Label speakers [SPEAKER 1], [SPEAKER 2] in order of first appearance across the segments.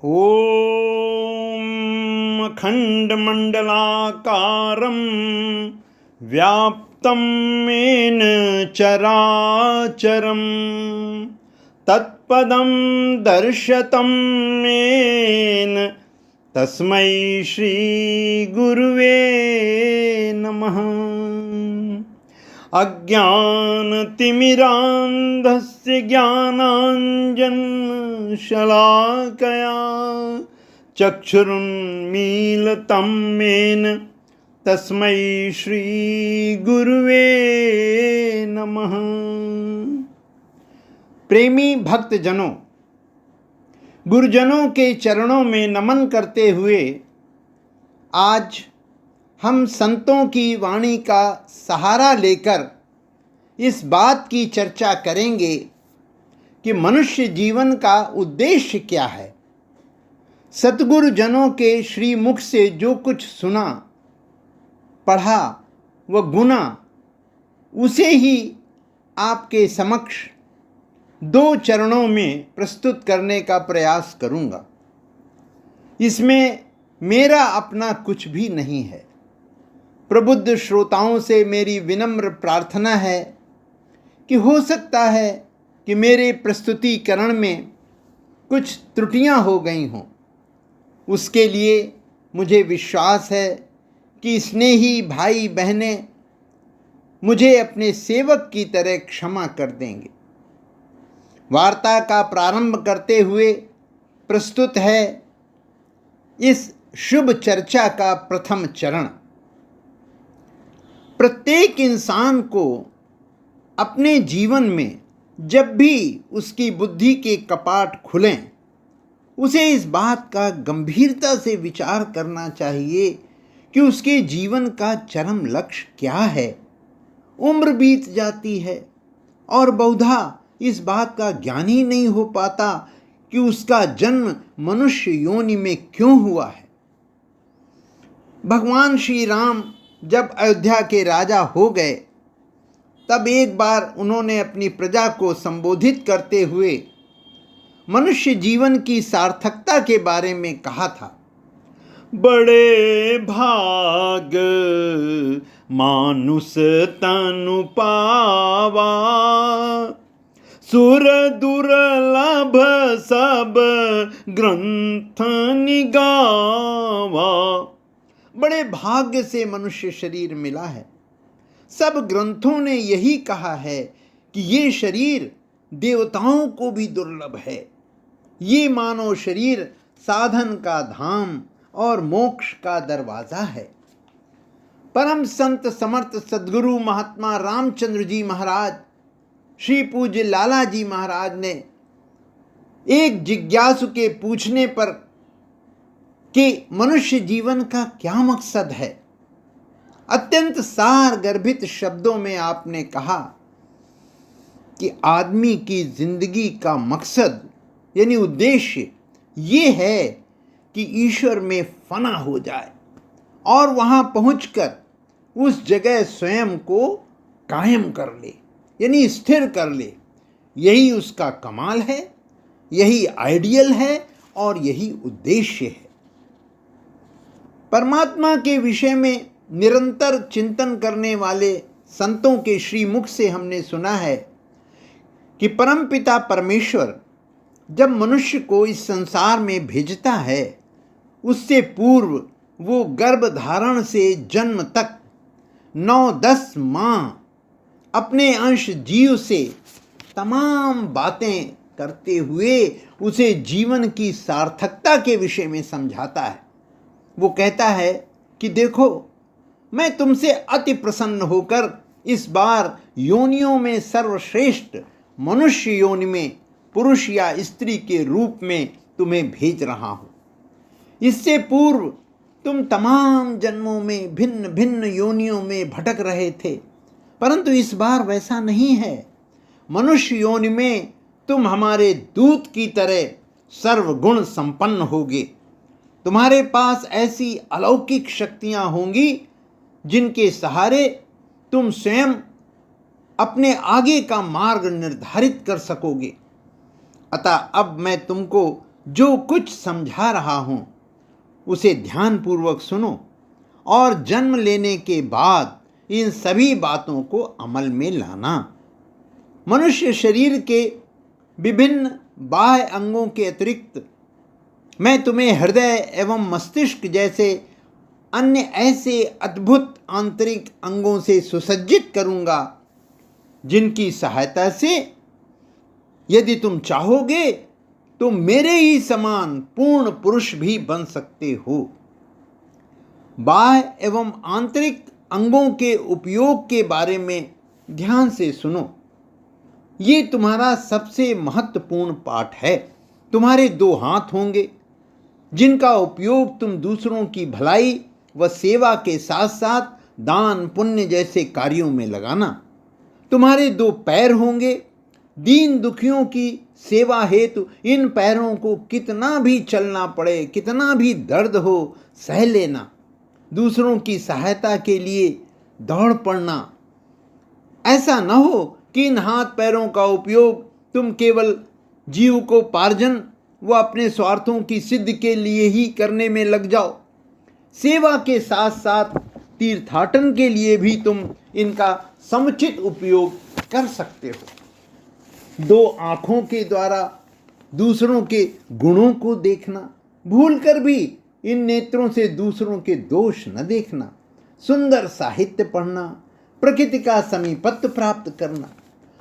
[SPEAKER 1] ॐ अखण्डमण्डलाकारं व्याप्तं येन चराचरं तत्पदं दर्शतं येन तस्मै श्रीगुरुवे नमः। अज्ञानतिमिरान्धस्य ज्ञानाञ्जनशलाकया चक्षुरुन्मीलितं येन तस्मै श्रीगुरुवे नमः। प्रेमी भक्तजनों, गुरुजनों के चरणों में नमन करते हुए आज हम संतों की वाणी का सहारा लेकर इस बात की चर्चा करेंगे कि मनुष्य जीवन का उद्देश्य क्या है। सतगुरु जनों के श्री मुख से जो कुछ सुना, पढ़ा व गुना, उसे ही आपके समक्ष दो चरणों में प्रस्तुत करने का प्रयास करूंगा। इसमें मेरा अपना कुछ भी नहीं है। प्रबुद्ध श्रोताओं से मेरी विनम्र प्रार्थना है कि हो सकता है कि मेरे प्रस्तुतिकरण में कुछ त्रुटियां हो गई हों। उसके लिए मुझे विश्वास है कि स्नेही भाई बहनें मुझे अपने सेवक की तरह क्षमा कर देंगे। वार्ता का प्रारंभ करते हुए प्रस्तुत है इस शुभ चर्चा का प्रथम चरण। प्रत्येक इंसान को अपने जीवन में जब भी उसकी बुद्धि के कपाट खुलें, उसे इस बात का गंभीरता से विचार करना चाहिए कि उसके जीवन का चरम लक्ष्य क्या है। उम्र बीत जाती है और बहुधा इस बात का ज्ञान ही नहीं हो पाता कि उसका जन्म मनुष्य योनि में क्यों हुआ है। भगवान श्री राम जब अयोध्या के राजा हो गए, तब एक बार उन्होंने अपनी प्रजा को संबोधित करते हुए मनुष्य जीवन की सार्थकता के बारे में कहा था। बड़े भाग मानुष तनु पावा, सुर दुर्लभ सब ग्रंथ निगावा। बड़े भाग्य से मनुष्य शरीर मिला है। सब ग्रंथों ने यही कहा है कि ये शरीर देवताओं को भी दुर्लभ है। ये मानव शरीर साधन का धाम और मोक्ष का दरवाजा है। परम संत समर्थ सद्गुरु महात्मा रामचंद्र जी महाराज, श्री पूज्य लाला जी महाराज ने एक जिज्ञासु के पूछने पर कि मनुष्य जीवन का क्या मकसद है, अत्यंत सार गर्भित शब्दों में आपने कहा कि आदमी की जिंदगी का मकसद यानी उद्देश्य ये है कि ईश्वर में फना हो जाए और वहाँ पहुंचकर उस जगह स्वयं को कायम कर ले, यानी स्थिर कर ले। यही उसका कमाल है, यही आइडियल है और यही उद्देश्य है। परमात्मा के विषय में निरंतर चिंतन करने वाले संतों के श्रीमुख से हमने सुना है कि परमपिता परमेश्वर जब मनुष्य को इस संसार में भेजता है, उससे पूर्व वो गर्भ धारण से जन्म तक 9-10 माह अपने अंश जीव से तमाम बातें करते हुए उसे जीवन की सार्थकता के विषय में समझाता है। वो कहता है कि देखो, मैं तुमसे अति प्रसन्न होकर इस बार योनियों में सर्वश्रेष्ठ मनुष्य योनि में पुरुष या स्त्री के रूप में तुम्हें भेज रहा हूँ। इससे पूर्व तुम तमाम जन्मों में भिन्न भिन्न योनियों में भटक रहे थे, परंतु इस बार वैसा नहीं है। मनुष्य योनि में तुम हमारे दूत की तरह सर्वगुण संपन्न होगे। तुम्हारे पास ऐसी अलौकिक शक्तियां होंगी जिनके सहारे तुम स्वयं अपने आगे का मार्ग निर्धारित कर सकोगे। अतः अब मैं तुमको जो कुछ समझा रहा हूँ उसे ध्यानपूर्वक सुनो और जन्म लेने के बाद इन सभी बातों को अमल में लाना। मनुष्य शरीर के विभिन्न बाह्य अंगों के अतिरिक्त मैं तुम्हें हृदय एवं मस्तिष्क जैसे अन्य ऐसे अद्भुत आंतरिक अंगों से सुसज्जित करूंगा जिनकी सहायता से यदि तुम चाहोगे तो मेरे ही समान पूर्ण पुरुष भी बन सकते हो। बाह्य एवं आंतरिक अंगों के उपयोग के बारे में ध्यान से सुनो। ये तुम्हारा सबसे महत्वपूर्ण पाठ है। तुम्हारे 2 हाथ होंगे जिनका उपयोग तुम दूसरों की भलाई व सेवा के साथ साथ दान पुण्य जैसे कार्यों में लगाना। तुम्हारे 2 पैर होंगे। दीन दुखियों की सेवा हेतु इन पैरों को कितना भी चलना पड़े, कितना भी दर्द हो, सह लेना। दूसरों की सहायता के लिए दौड़ पड़ना। ऐसा न हो कि इन हाथ पैरों का उपयोग तुम केवल जीविकोपार्जन व अपने स्वार्थों की सिद्धि के लिए ही करने में लग जाओ। सेवा के साथ साथ तीर्थाटन के लिए भी तुम इनका समुचित उपयोग कर सकते हो। 2 आँखों के द्वारा दूसरों के गुणों को देखना, भूलकर भी इन नेत्रों से दूसरों के दोष न देखना। सुंदर साहित्य पढ़ना, प्रकृति का समीपत्व प्राप्त करना।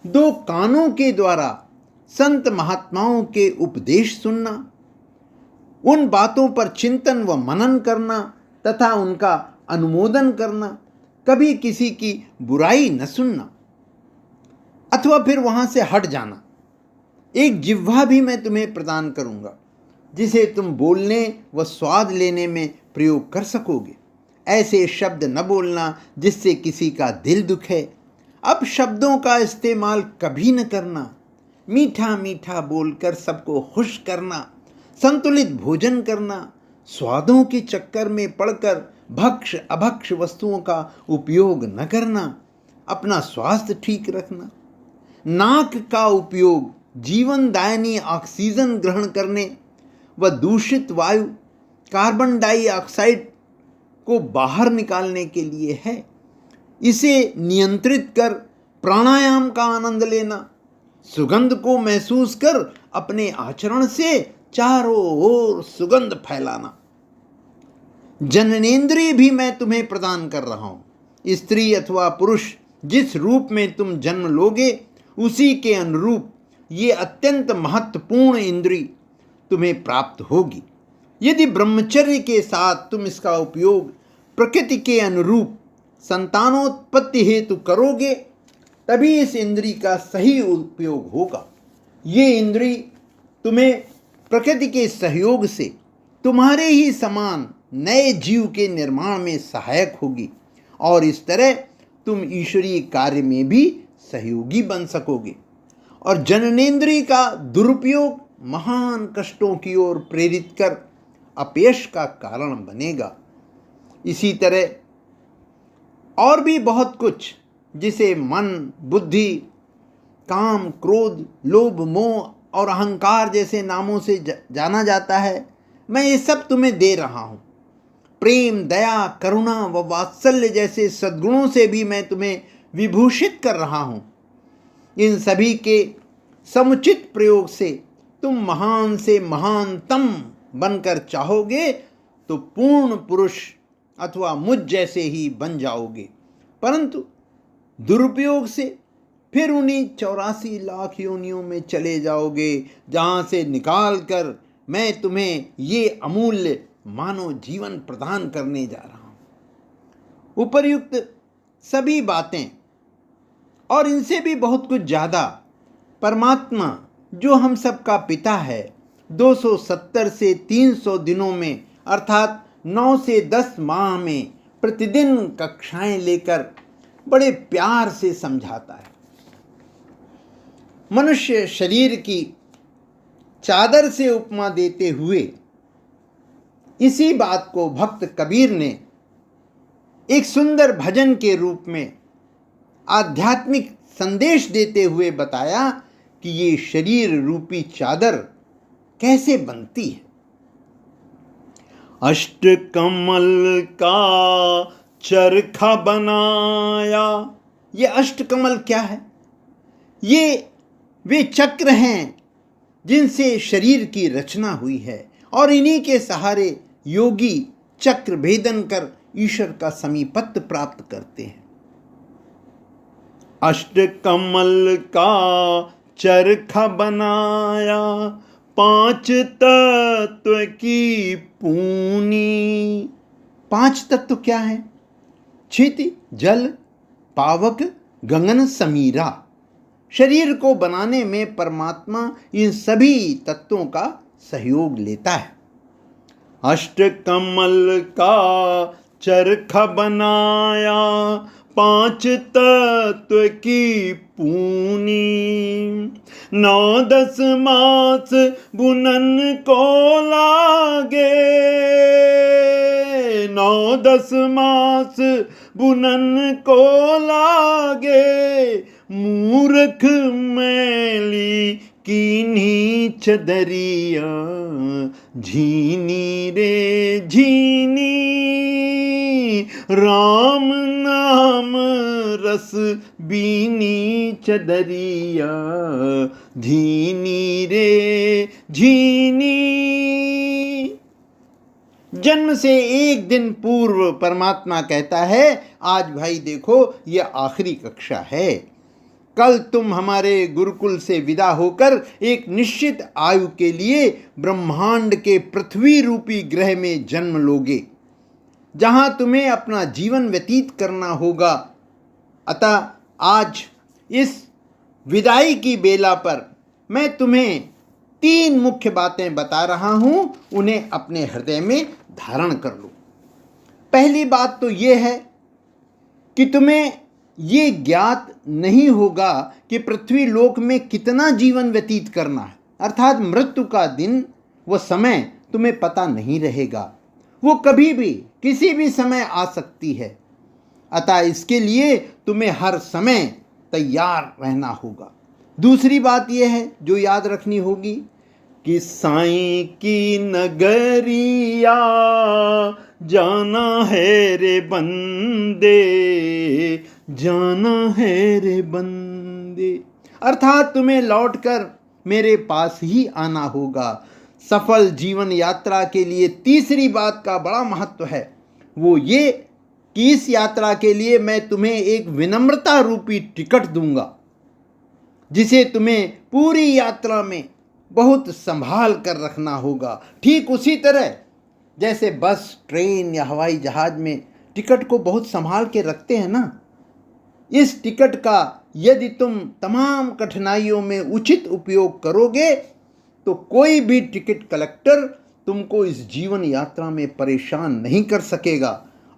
[SPEAKER 1] 2 कानों के द्वारा संत महात्माओं के उपदेश सुनना, उन बातों पर चिंतन व मनन करना तथा उनका अनुमोदन करना। कभी किसी की बुराई न सुनना अथवा फिर वहां से हट जाना। एक जिह्वा भी मैं तुम्हें प्रदान करूंगा जिसे तुम बोलने व स्वाद लेने में प्रयोग कर सकोगे। ऐसे शब्द न बोलना जिससे किसी का दिल दुखे। अब शब्दों का इस्तेमाल कभी न करना। मीठा मीठा बोलकर सबको खुश करना। संतुलित भोजन करना। स्वादों के चक्कर में पड़कर भक्ष अभक्ष वस्तुओं का उपयोग न करना। अपना स्वास्थ्य ठीक रखना। नाक का उपयोग जीवनदायिनी ऑक्सीजन ग्रहण करने व दूषित वायु कार्बन डाइऑक्साइड को बाहर निकालने के लिए है। इसे नियंत्रित कर प्राणायाम का आनंद लेना। सुगंध को महसूस कर अपने आचरण से चारों ओर सुगंध फैलाना। जननेंद्रिय भी मैं तुम्हें प्रदान कर रहा हूं। स्त्री अथवा पुरुष जिस रूप में तुम जन्म लोगे उसी के अनुरूप ये अत्यंत महत्वपूर्ण इंद्रिय तुम्हें प्राप्त होगी। यदि ब्रह्मचर्य के साथ तुम इसका उपयोग प्रकृति के अनुरूप संतानोत्पत्ति हेतु करोगे तभी इस इंद्रिय का सही उपयोग होगा। ये इंद्रिय तुम्हें प्रकृति के सहयोग से तुम्हारे ही समान नए जीव के निर्माण में सहायक होगी और इस तरह तुम ईश्वरीय कार्य में भी सहयोगी बन सकोगे। और जननेंद्रिय का दुरुपयोग महान कष्टों की ओर प्रेरित कर अपयश का कारण बनेगा। इसी तरह और भी बहुत कुछ जिसे मन, बुद्धि, काम, क्रोध, लोभ, मोह और अहंकार जैसे नामों से जाना जाता है, मैं ये सब तुम्हें दे रहा हूँ। प्रेम, दया, करुणा व वात्सल्य जैसे सद्गुणों से भी मैं तुम्हें विभूषित कर रहा हूँ। इन सभी के समुचित प्रयोग से तुम महान से महानतम बनकर चाहोगे तो पूर्ण पुरुष अथवा मुझ जैसे ही बन जाओगे। परंतु दुरुपयोग से फिर उन्हीं 84 लाख योनियों में चले जाओगे जहाँ से निकाल कर मैं तुम्हें ये अमूल्य मानव जीवन प्रदान करने जा रहा हूँ। उपर्युक्त सभी बातें और इनसे भी बहुत कुछ ज़्यादा परमात्मा जो हम सब का पिता है 270 से 300 दिनों में अर्थात 9 से 10 माह में प्रतिदिन कक्षाएं लेकर बड़े प्यार से समझाता है। मनुष्य शरीर की चादर से उपमा देते हुए इसी बात को भक्त कबीर ने एक सुंदर भजन के रूप में आध्यात्मिक संदेश देते हुए बताया कि ये शरीर रूपी चादर कैसे बनती है।
[SPEAKER 2] अष्टकमल का चरखा बनाया।
[SPEAKER 1] ये अष्टकमल क्या है? ये वे चक्र हैं जिनसे शरीर की रचना हुई है और इन्हीं के सहारे योगी चक्र भेदन कर ईश्वर का समीपत्व प्राप्त करते हैं।
[SPEAKER 2] अष्टकमल का चरखा बनाया, 5 तत्व की पूनी।
[SPEAKER 1] 5 तत्व क्या है? क्षिति, जल, पावक, गगन, समीरा। शरीर को बनाने में परमात्मा इन सभी तत्वों का सहयोग लेता है।
[SPEAKER 2] अष्टकमल का चरखा बनाया, 5 तत्व की पूनी। 9-10 मास बुनन को लागे, 9-10 मास बुनन को लागे। मूर्ख मैली कीन्ही चदरिया, झीनी रे झीनी। राम नाम रस बीनी चदरिया, झीनी रे झीनी।
[SPEAKER 1] जन्म से एक दिन पूर्व परमात्मा कहता है, आज भाई देखो ये आखिरी कक्षा है, कल तुम हमारे गुरुकुल से विदा होकर एक निश्चित आयु के लिए ब्रह्मांड के पृथ्वी रूपी ग्रह में जन्म लोगे, जहां तुम्हें अपना जीवन व्यतीत करना होगा। अतः आज इस विदाई की बेला पर मैं तुम्हें 3 मुख्य बातें बता रहा हूं, उन्हें अपने हृदय में धारण कर लो। पहली बात तो यह है कि तुम्हें ये ज्ञात नहीं होगा कि पृथ्वी लोक में कितना जीवन व्यतीत करना है, अर्थात मृत्यु का दिन व समय तुम्हें पता नहीं रहेगा। वो कभी भी किसी भी समय आ सकती है। अतः इसके लिए तुम्हें हर समय तैयार रहना होगा। दूसरी बात यह है जो याद रखनी होगी
[SPEAKER 2] कि साईं की नगरिया जाना है रे बंदे, जाना है रे बंदे।
[SPEAKER 1] अर्थात तुम्हें लौटकर मेरे पास ही आना होगा। सफल जीवन यात्रा के लिए तीसरी बात का बड़ा महत्व है, वो ये कि इस यात्रा के लिए मैं तुम्हें एक विनम्रता रूपी टिकट दूंगा, जिसे तुम्हें पूरी यात्रा में बहुत संभाल कर रखना होगा। ठीक उसी तरह जैसे बस, ट्रेन या हवाई जहाज में टिकट को बहुत संभाल के रखते हैं ना, इस टिकट का यदि तुम तमाम कठिनाइयों में उचित उपयोग करोगे तो कोई भी टिकट कलेक्टर तुमको इस जीवन यात्रा में परेशान नहीं कर सकेगा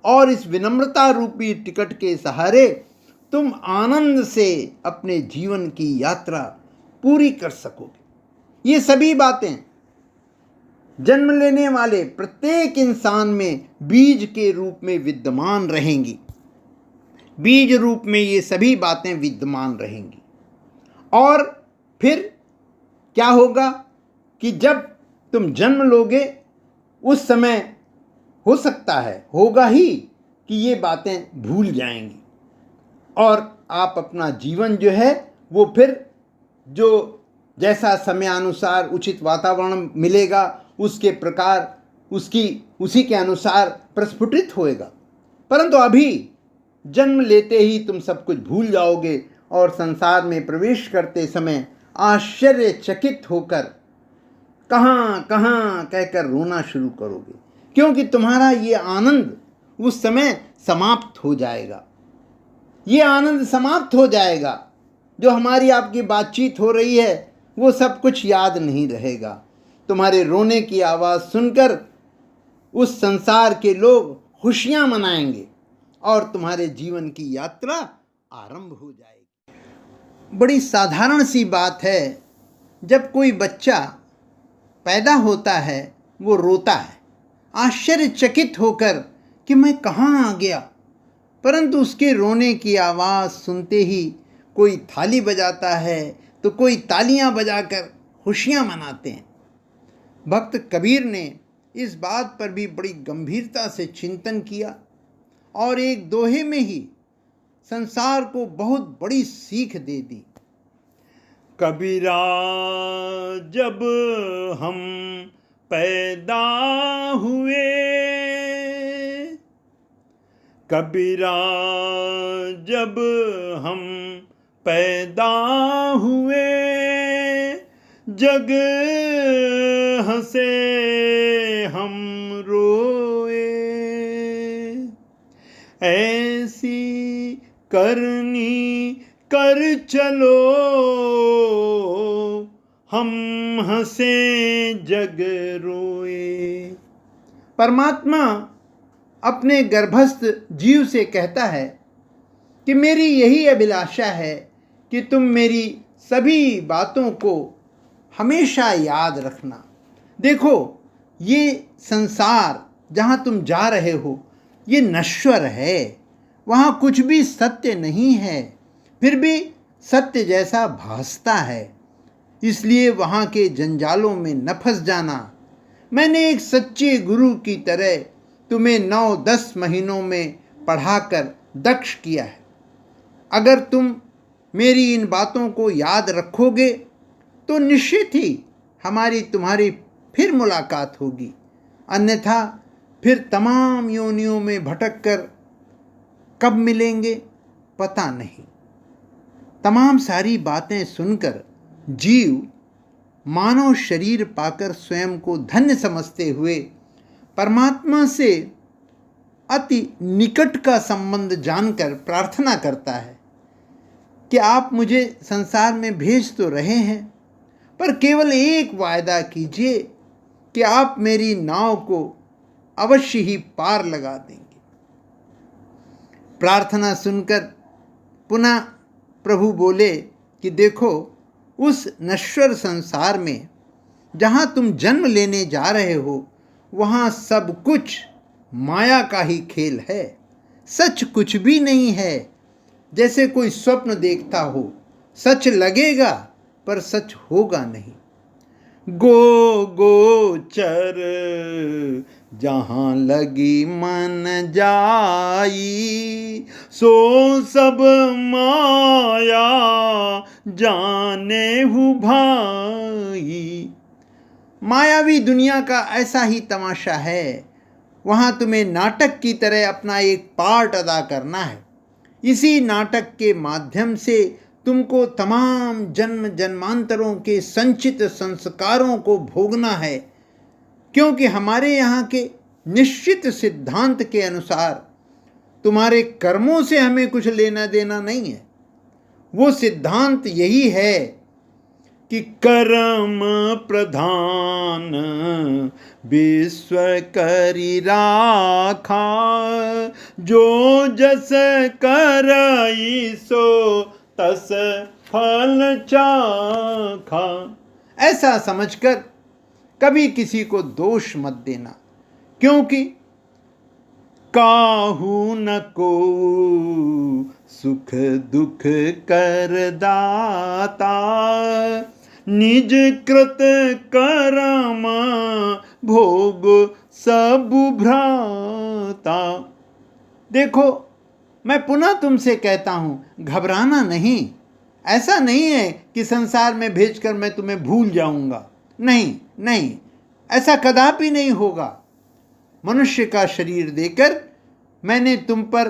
[SPEAKER 1] और इस विनम्रता रूपी टिकट के सहारे तुम आनंद से अपने जीवन की यात्रा पूरी कर सकोगे। ये सभी बातें जन्म लेने वाले प्रत्येक इंसान में बीज के रूप में विद्यमान रहेंगी। बीज रूप में ये सभी बातें विद्यमान रहेंगी। और फिर क्या होगा कि जब तुम जन्म लोगे उस समय हो सकता है, होगा ही, कि ये बातें भूल जाएंगी और आप अपना जीवन जो है वो फिर जो जैसा समयानुसार उचित वातावरण मिलेगा उसके प्रकार उसी के अनुसार प्रस्फुटित होएगा। परंतु अभी जन्म लेते ही तुम सब कुछ भूल जाओगे और संसार में प्रवेश करते समय आश्चर्यचकित होकर कहाँ कहाँ कहकर रोना शुरू करोगे, क्योंकि तुम्हारा ये आनंद उस समय समाप्त हो जाएगा। ये आनंद समाप्त हो जाएगा। जो हमारी आपकी बातचीत हो रही है वो सब कुछ याद नहीं रहेगा। तुम्हारे रोने की आवाज़ सुनकर उस संसार के लोग खुशियाँ मनाएंगे और तुम्हारे जीवन की यात्रा आरंभ हो जाएगी। बड़ी साधारण सी बात है, जब कोई बच्चा पैदा होता है वो रोता है आश्चर्यचकित होकर कि मैं कहाँ आ गया, परंतु उसके रोने की आवाज़ सुनते ही कोई थाली बजाता है तो कोई तालियां बजाकर खुशियां मनाते हैं। भक्त कबीर ने इस बात पर भी बड़ी गंभीरता से चिंतन किया और एक दोहे में ही संसार को बहुत बड़ी सीख दे दी।
[SPEAKER 2] कबीरा जब हम पैदा हुए, कबीरा जब हम पैदा हुए, जग हंसे हम रोए, ऐसी करनी कर चलो, हम हंसे जग रोए।
[SPEAKER 1] परमात्मा अपने गर्भस्थ जीव से कहता है कि मेरी यही अभिलाषा है कि तुम मेरी सभी बातों को हमेशा याद रखना। देखो, ये संसार जहाँ तुम जा रहे हो ये नश्वर है, वहाँ कुछ भी सत्य नहीं है, फिर भी सत्य जैसा भासता है, इसलिए वहाँ के जंजालों में न फंस जाना। मैंने एक सच्चे गुरु की तरह तुम्हें 9-10 महीनों में पढ़ाकर दक्ष किया है। अगर तुम मेरी इन बातों को याद रखोगे तो निश्चित ही हमारी तुम्हारी फिर मुलाकात होगी, अन्यथा फिर तमाम योनियों में भटक कर कब मिलेंगे पता नहीं। तमाम सारी बातें सुनकर जीव मानव शरीर पाकर स्वयं को धन्य समझते हुए परमात्मा से अति निकट का संबंध जानकर प्रार्थना करता है कि आप मुझे संसार में भेज तो रहे हैं, पर केवल एक वायदा कीजिए कि आप मेरी नाव को अवश्य ही पार लगा देंगे। प्रार्थना सुनकर पुनः प्रभु बोले कि देखो, उस नश्वर संसार में जहाँ तुम जन्म लेने जा रहे हो वहाँ सब कुछ माया का ही खेल है, सच कुछ भी नहीं है। जैसे कोई स्वप्न देखता हो, सच लगेगा पर सच होगा नहीं।
[SPEAKER 2] गो गोचर जहाँ लगी मन जाई, सो सब माया जाने हु भाई।
[SPEAKER 1] मायावी दुनिया का ऐसा ही तमाशा है, वहाँ तुम्हें नाटक की तरह अपना एक पार्ट अदा करना है। इसी नाटक के माध्यम से तुमको तमाम जन्म जन्मांतरों के संचित संस्कारों को भोगना है, क्योंकि हमारे यहाँ के निश्चित सिद्धांत के अनुसार तुम्हारे कर्मों से हमें कुछ लेना देना नहीं है। वो सिद्धांत यही है
[SPEAKER 2] कि कर्म प्रधान विश्व करी राखा, जो जस करई सो तस फल चाखा।
[SPEAKER 1] ऐसा समझकर कभी किसी को दोष मत देना, क्योंकि
[SPEAKER 2] काहू न को सुख दुख कर दाता, निज कृत कर्म भोग सब भ्राता।
[SPEAKER 1] देखो, मैं पुनः तुमसे कहता हूँ, घबराना नहीं। ऐसा नहीं है कि संसार में भेजकर मैं तुम्हें भूल जाऊंगा। नहीं नहीं, ऐसा कदापि नहीं होगा। मनुष्य का शरीर देकर मैंने तुम पर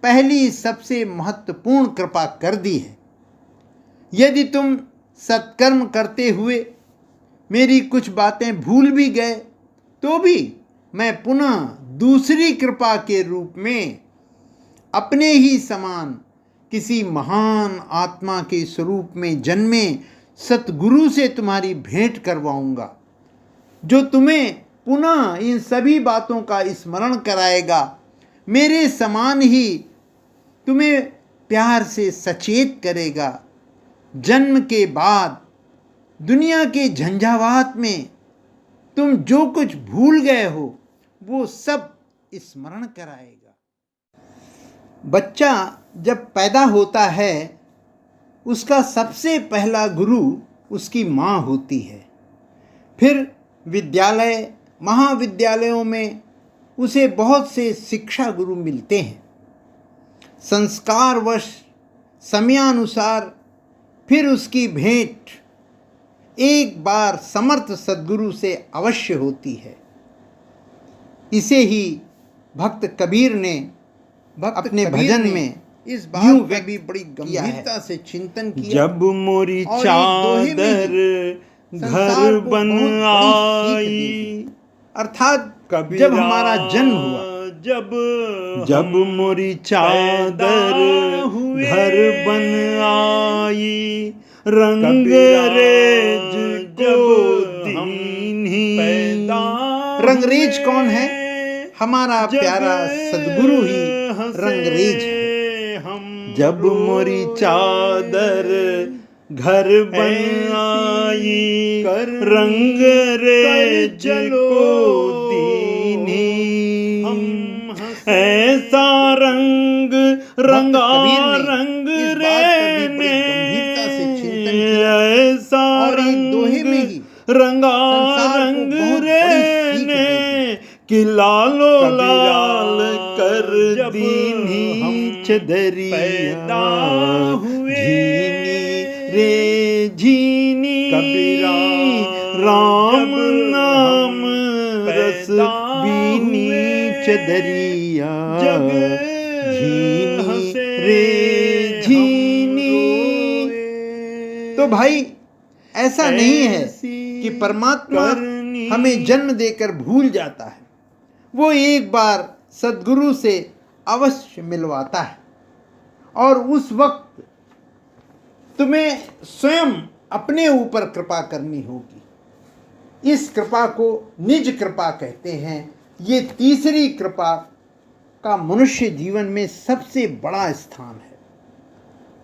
[SPEAKER 1] पहली सबसे महत्वपूर्ण कृपा कर दी है। यदि तुम सत्कर्म करते हुए मेरी कुछ बातें भूल भी गए तो भी मैं पुनः दूसरी कृपा के रूप में अपने ही समान किसी महान आत्मा के स्वरूप में जन्मे सतगुरु से तुम्हारी भेंट करवाऊंगा, जो तुम्हें पुनः इन सभी बातों का स्मरण कराएगा। मेरे समान ही तुम्हें प्यार से सचेत करेगा। जन्म के बाद दुनिया के झंझावात में तुम जो कुछ भूल गए हो वो सब स्मरण कराएगा। बच्चा जब पैदा होता है उसका सबसे पहला गुरु उसकी माँ होती है। फिर विद्यालय महाविद्यालयों में उसे बहुत से शिक्षा गुरु मिलते हैं। संस्कारवश समयानुसार फिर उसकी भेंट एक बार समर्थ सद्गुरु से अवश्य होती है। इसे ही भक्त कबीर ने अपने भजन में
[SPEAKER 2] इस
[SPEAKER 1] यूं
[SPEAKER 2] बात का
[SPEAKER 1] भी बड़ी गंभीरता से चिंतन किया।
[SPEAKER 2] जब मोरी
[SPEAKER 1] और एक दोहे में
[SPEAKER 2] चादर
[SPEAKER 1] ही संसार
[SPEAKER 2] घर
[SPEAKER 1] को
[SPEAKER 2] बन
[SPEAKER 1] बहुत बड़ी सीख दी
[SPEAKER 2] आई,
[SPEAKER 1] थी। अर्थात
[SPEAKER 2] कबीरा
[SPEAKER 1] जब हमारा जन्म हुआ,
[SPEAKER 2] जब मोरी चादर घर बन आई, रंगरेज को दीन्ही।
[SPEAKER 1] रंगरेज कौन है? हमारा प्यारा सद्गुरु ही रंगरेज है।
[SPEAKER 2] जब मोरी चादर घर बन आई, रंगरेज को दीनी। ऐसा रंग रंगा रंग रे ने, ऐसा रंग रंगा रंग रे ने, कि लालो लाल कर दीनी चदरिया। झीनी रे झीनी कबीरा, राम नाम रस बीनी चदरिया। झीनी रे झीनी।
[SPEAKER 1] तो भाई ऐसा नहीं है कि परमात्मा हमें जन्म देकर भूल जाता है। वो एक बार सद्गुरु से अवश्य मिलवाता है और उस वक्त तुम्हें स्वयं अपने ऊपर कृपा करनी होगी। इस कृपा को निज कृपा कहते हैं। ये तीसरी कृपा का मनुष्य जीवन में सबसे बड़ा स्थान है।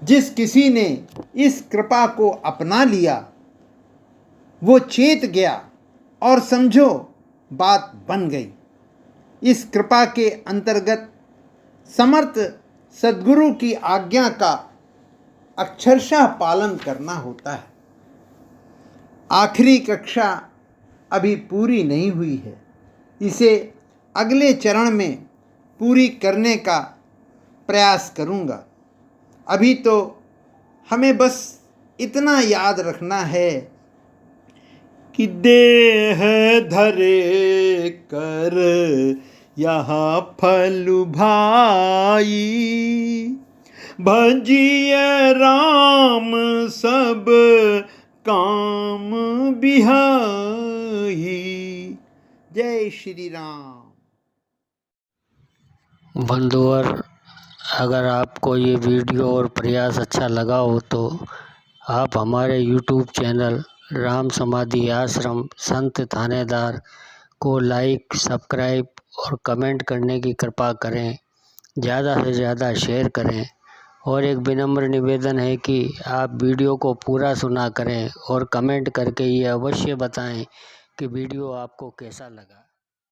[SPEAKER 1] जिस किसी ने इस कृपा को अपना लिया वो चेत गया और समझो बात बन गई। इस कृपा के अंतर्गत समर्थ सद्गुरु की आज्ञा का अक्षरशः पालन करना होता है। आखिरी कक्षा अभी पूरी नहीं हुई है। इसे अगले चरण में पूरी करने का प्रयास करूँगा। अभी तो हमें बस इतना याद रखना है
[SPEAKER 2] कि देह धरे कर यहाँ फल भाई, भजिए राम सब काम बिहाई।
[SPEAKER 1] जय श्री राम।
[SPEAKER 3] बंधुवर, अगर आपको ये वीडियो और प्रयास अच्छा लगा हो तो आप हमारे YouTube चैनल राम समाधि आश्रम संत थानेदार को लाइक, सब्सक्राइब और कमेंट करने की कृपा करें। ज़्यादा से ज़्यादा शेयर करें और एक विनम्र निवेदन है कि आप वीडियो को पूरा सुना करें और कमेंट करके ये अवश्य बताएं कि वीडियो आपको कैसा लगा।